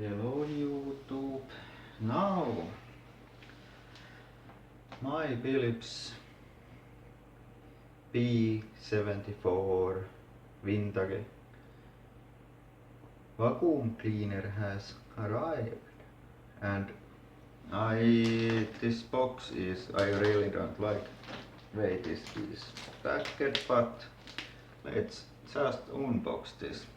Hello YouTube. Now my Philips P74 vintage vacuum cleaner has arrived, and this box is, I really don't like way this is packed, but let's just unbox this.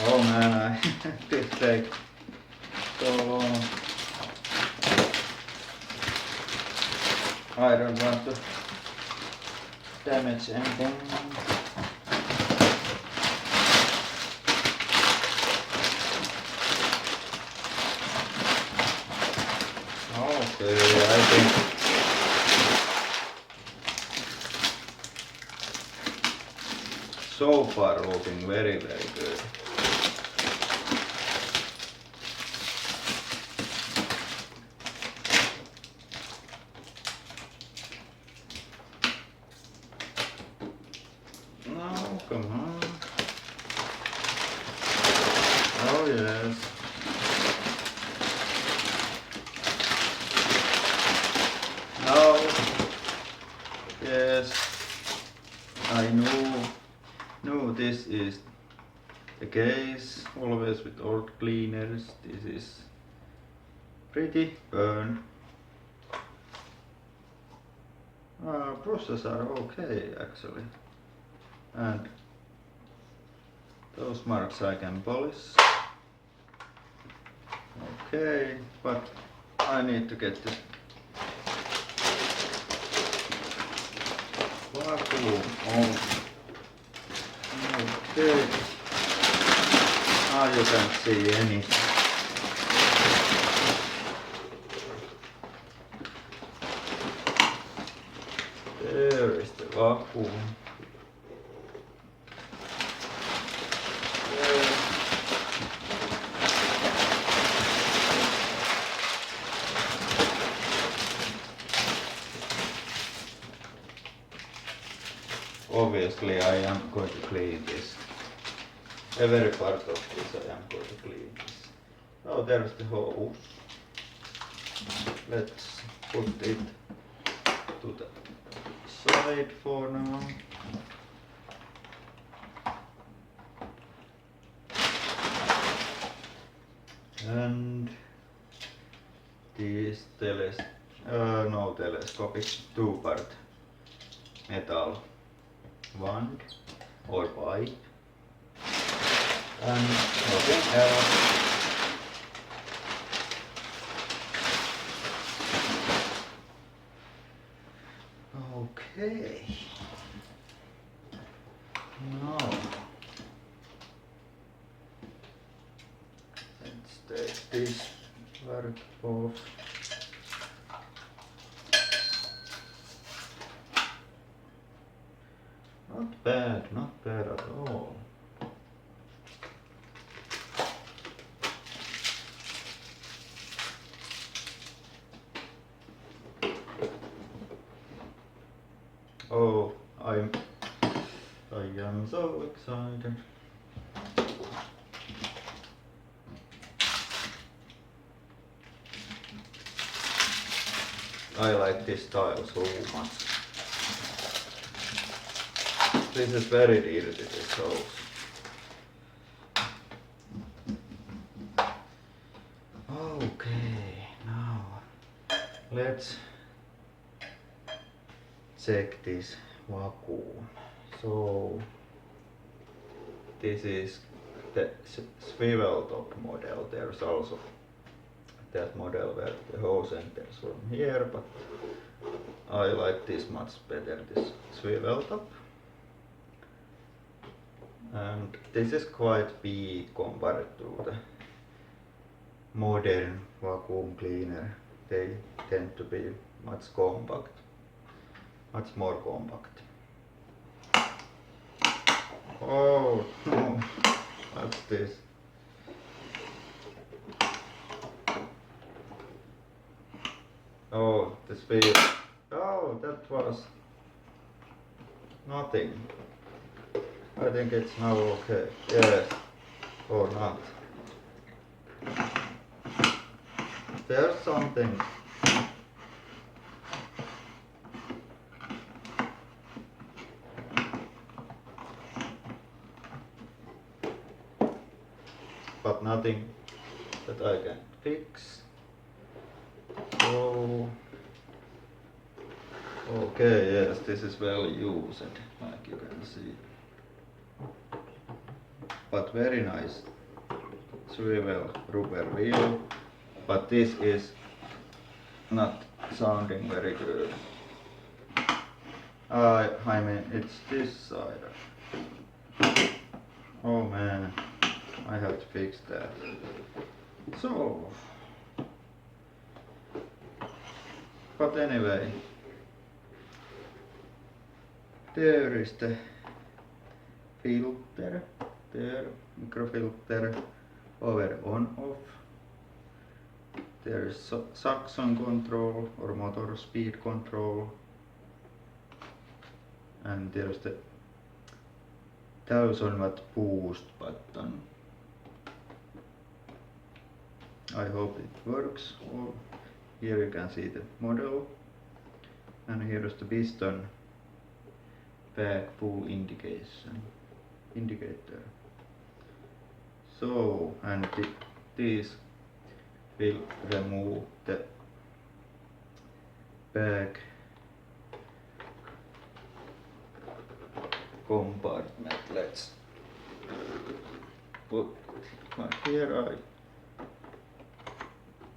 Oh man, this takes so long. I don't want to damage anything. Okay, I think so far looking very good. No, come on. Oh yes. Now, yes, I know this is the case, always with old cleaners. This is pretty burned. Brushes are okay actually, and those marks I can polish. Okay, but I need to get this vacuum on. Okay. Now you can't see anything. There is the vacuum. Obviously I am going to clean this. Every part of this I am going to clean this. Oh, there's the hose. Let's put it to the side for now. And this telescopic two-part metal wand or pipe, and nothing else. Okay. Now let's take this work off. Not bad at all. Oh, I am so excited. I like this style so much. This is very dirty, this hose. Okay, now let's check this vacuum. So this is the swivel top model. There's also that model where the hose enters from here, but I like this much better, this swivel top. And this is quite big compared to the modern vacuum cleaner. They tend to be much compact. much more compact. Oh no, what's this? Oh, the speed. Oh, that was nothing. I think it's now okay. Yes, or not. There's something. But nothing that I can fix. So, okay, yes, this is well used, like you can see. But very nice swivel rubber wheel. But this is not sounding very good. I mean, it's this side. Oh man, I have to fix that. So, but anyway, there is the filter, there, microfilter, over on off. There is suction control or motor speed control, and there's the 1000 watt boost button. I hope it works. Oh, here you can see the model, and here is the piston back full indicator. So, and these will remove the back compartment. Let's put it here. I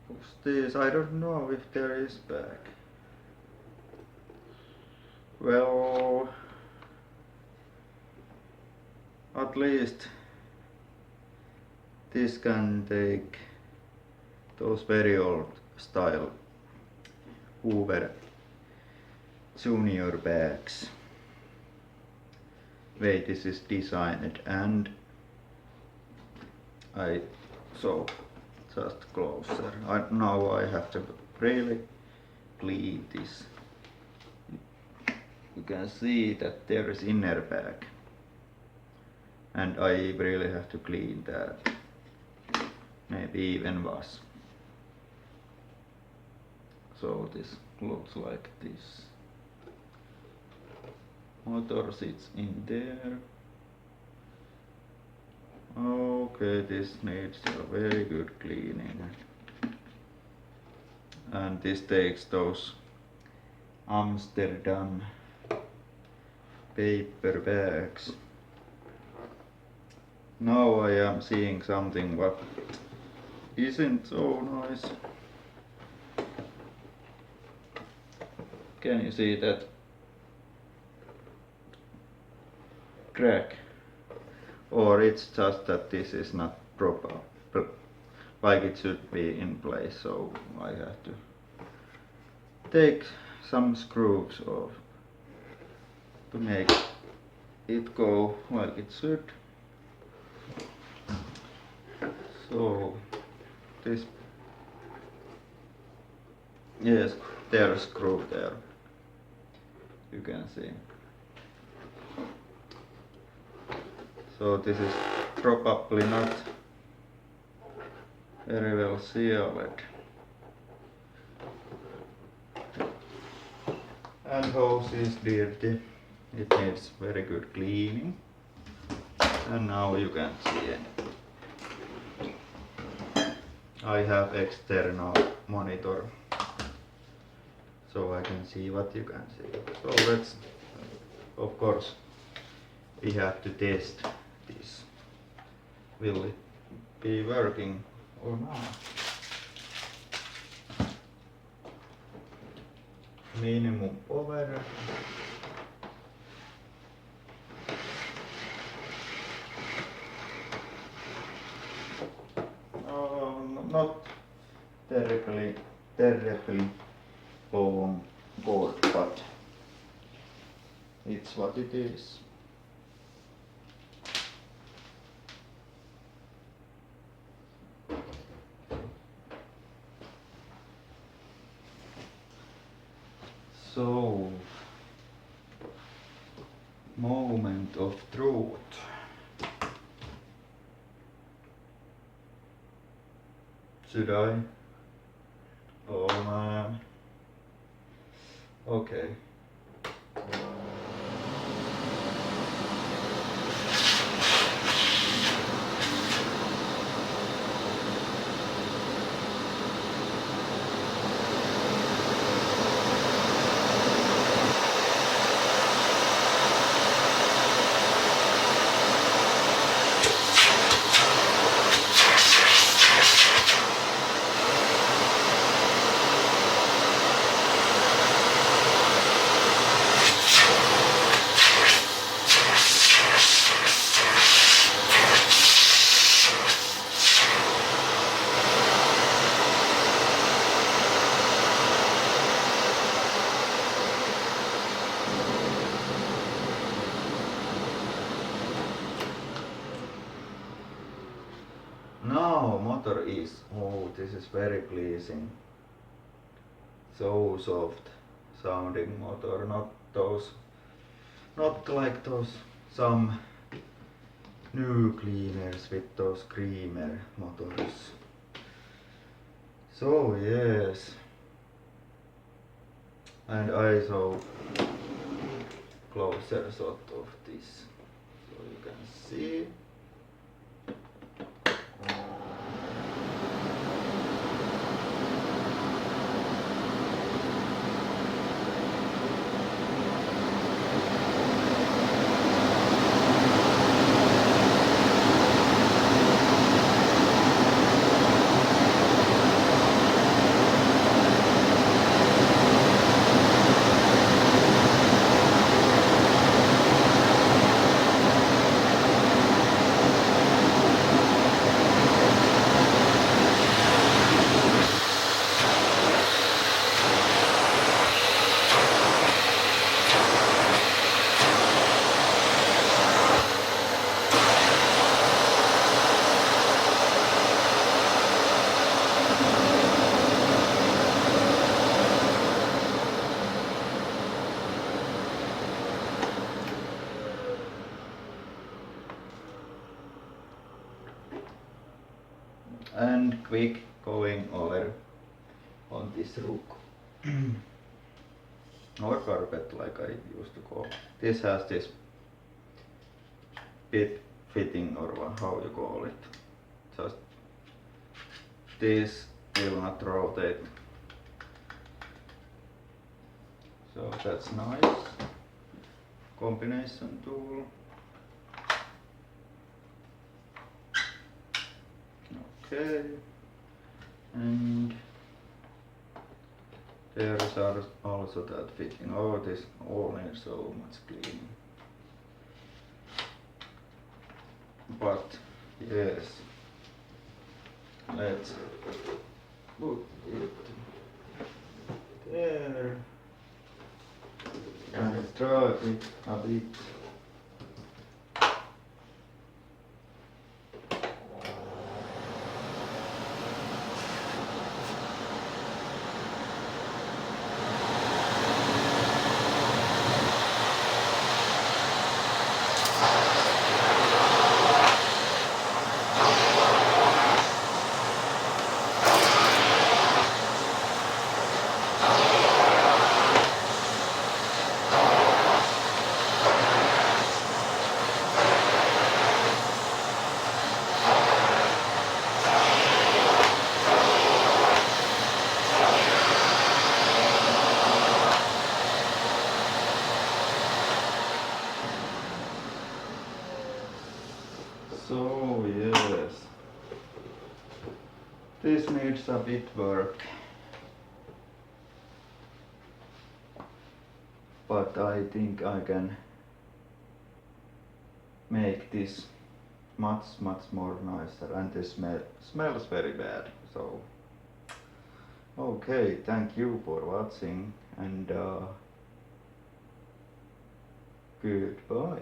push this. I don't know if there is back. Well, at least this can take those very old style Hoover Junior bags. Way this is designed, and I so just closer. Now I have to really clean this. You can see that there is inner bag, and I really have to clean that. Maybe even wash. So this looks like this. Motor sits in there. Okay, this needs a very good cleaning. And this takes those Amsterdam paper bags. Now I am seeing something what isn't so nice. Can you see that crack? Or it's just that this is not proper, like it should be in place, so I have to take some screws off to make it go like it should. So this, yes, there's a screw there, you can see. So this is probably not very well sealed. And hose is dirty, it needs very good cleaning. And now you can see it. I have external monitor, so I can see what you can see. So let's, of course, we have to test this. Will it be working or not? Minimum power. Not terribly long cord, but it's what it is. So, moment of truth. Should I? Oh man. Okay. Now motor is, oh, this is very pleasing. So soft sounding motor, not like those some new cleaners with those screamer motors. So yes, and I saw closer shot of this, so you can see. And quick going over on this rook or carpet like I used to call. This has this bit fitting or how you call it. Just this will not rotate. So that's nice. Combination tool. Okay, and there is also that fitting. Oh, this all needs so much cleaning. But yes, let's put it there and try it a bit. So yes, this needs a bit work, but I think I can make this much more nicer, and this smells very bad. So okay, thank you for watching, and Goodbye.